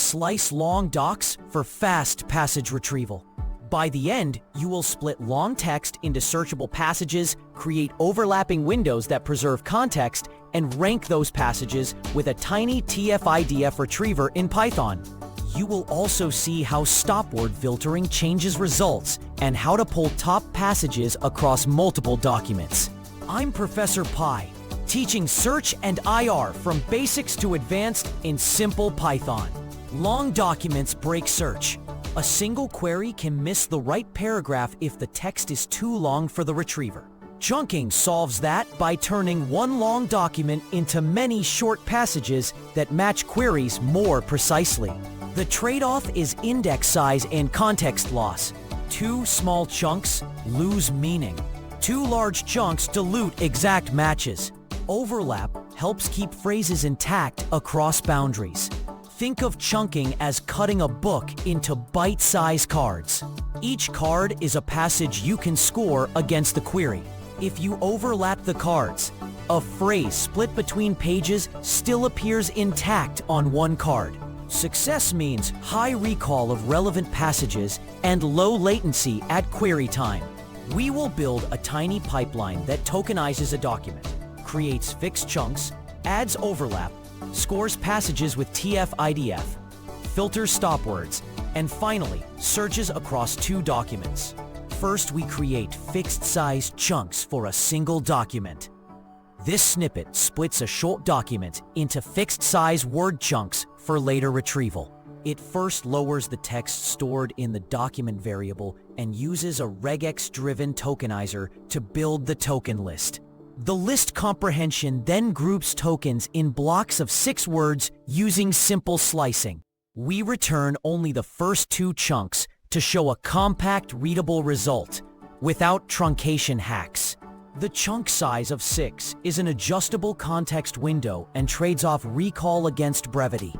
slice long docs for fast passage retrieval. By the end, you will split long text into searchable passages, create overlapping windows that preserve context, and rank those passages with a tiny TF-IDF retriever in Python. You will also see how stopword filtering changes results and how to pull top passages across multiple documents. I'm Professor Pi, teaching search and IR from basics to advanced in simple Python. Long documents break search. A single query can miss the right paragraph if the text is too long for the retriever. Chunking solves that by turning one long document into many short passages that match queries more precisely. The trade-off is index size and context loss. Too small chunks lose meaning. Too large chunks dilute exact matches. Overlap helps keep phrases intact across boundaries. Think of chunking as cutting a book into bite-sized cards. Each card is a passage you can score against the query. If you overlap the cards, a phrase split between pages still appears intact on one card. Success means high recall of relevant passages and low latency at query time. We will build a tiny pipeline that tokenizes a document, creates fixed chunks, adds overlap, scores passages with TF-IDF, filters stopwords, and finally, searches across two documents. First, we create fixed-size chunks for a single document. This snippet splits a short document into fixed-size word chunks for later retrieval. It first lowers the text stored in the document variable and uses a regex-driven tokenizer to build the token list. The list comprehension then groups tokens in blocks of 6 words using simple slicing. We return only the first 2 chunks to show a compact, readable result, without truncation hacks. The chunk size of 6 is an adjustable context window and trades off recall against brevity.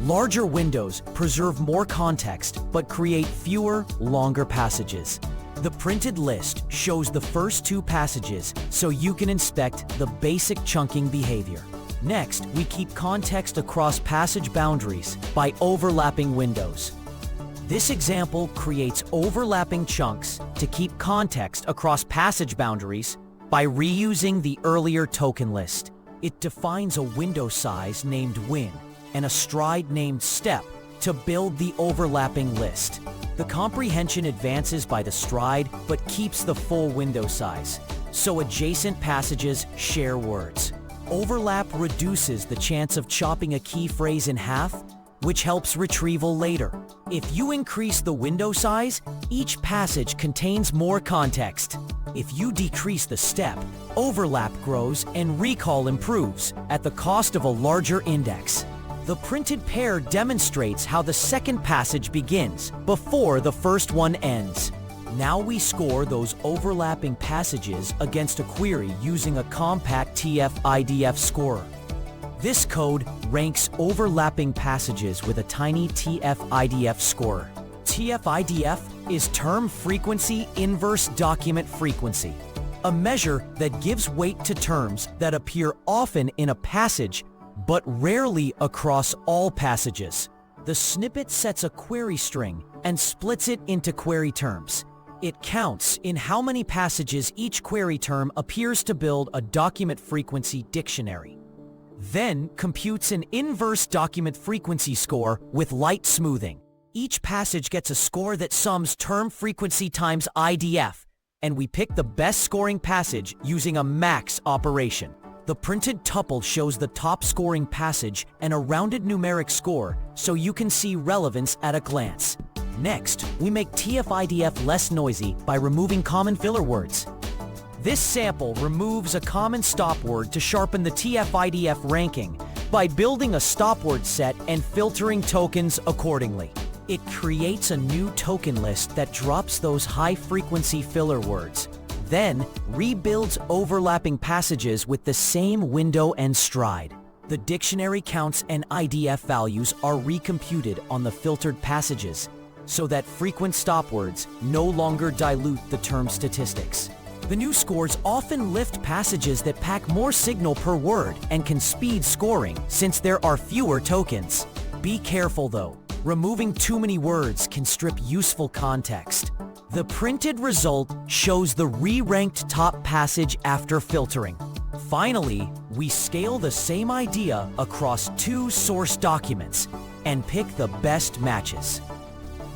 Larger windows preserve more context but create fewer, longer passages. The printed list shows the first 2 passages so you can inspect the basic chunking behavior. Next, we keep context across passage boundaries by overlapping windows. This example creates overlapping chunks to keep context across passage boundaries by reusing the earlier token list. It defines a window size named win and a stride named step to build the overlapping list. The comprehension advances by the stride but keeps the full window size, so adjacent passages share words. Overlap reduces the chance of chopping a key phrase in half, which helps retrieval later. If you increase the window size, each passage contains more context. If you decrease the step, overlap grows and recall improves at the cost of a larger index. The printed pair demonstrates how the second passage begins before the first one ends. Now we score those overlapping passages against a query using a compact TF-IDF scorer. This code ranks overlapping passages with a tiny TF-IDF scorer. TF-IDF is term frequency inverse document frequency, a measure that gives weight to terms that appear often in a passage but rarely across all passages. The snippet sets a query string and splits it into query terms. It counts in how many passages each query term appears to build a document frequency dictionary. Then computes an inverse document frequency score with light smoothing. Each passage gets a score that sums term frequency times IDF, and we pick the best scoring passage using a max operation. The printed tuple shows the top scoring passage and a rounded numeric score so you can see relevance at a glance. Next, we make TF-IDF less noisy by removing common filler words. This sample removes a common stopword to sharpen the TF-IDF ranking by building a stopword set and filtering tokens accordingly. It creates a new token list that drops those high-frequency filler words, then rebuilds overlapping passages with the same window and stride. The dictionary counts and IDF values are recomputed on the filtered passages, so that frequent stopwords no longer dilute the term statistics. The new scores often lift passages that pack more signal per word and can speed scoring since there are fewer tokens. Be careful though. Removing too many words can strip useful context. The printed result shows the re-ranked top passage after filtering. Finally, we scale the same idea across 2 source documents and pick the best matches.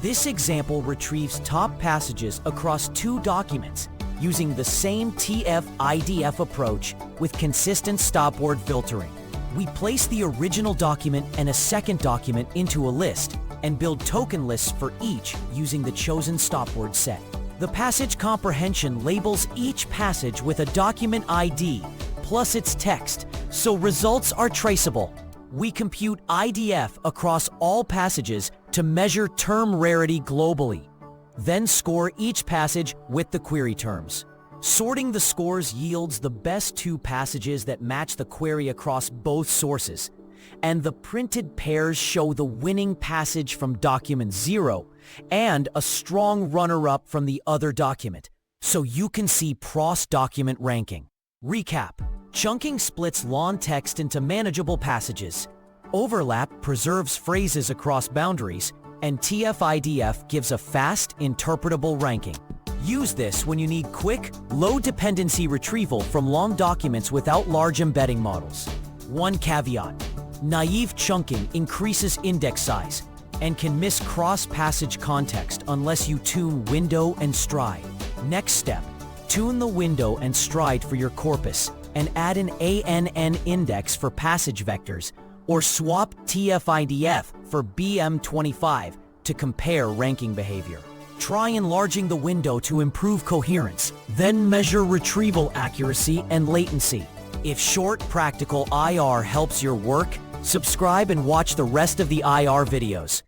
This example retrieves top passages across 2 documents using the same TF-IDF approach with consistent stopword filtering. We place the original document and a second document into a list and build token lists for each using the chosen stopword set. The passage comprehension labels each passage with a document ID plus its text, so results are traceable. We compute IDF across all passages to measure term rarity globally, then score each passage with the query terms. Sorting the scores yields the best 2 passages that match the query across both sources, and the printed pairs show the winning passage from document 0 and a strong runner-up from the other document, so you can see cross-document ranking. Recap: chunking splits long text into manageable passages. Overlap preserves phrases across boundaries, and TF-IDF gives a fast, interpretable ranking. Use this when you need quick, low-dependency retrieval from long documents without large embedding models. One caveat: naive chunking increases index size and can miss cross-passage context unless you tune window and stride. Next step: tune the window and stride for your corpus and add an ANN index for passage vectors, or swap TF-IDF for BM25 to compare ranking behavior. Try enlarging the window to improve coherence, then measure retrieval accuracy and latency. If short, practical IR helps your work, subscribe and watch the rest of the IR videos.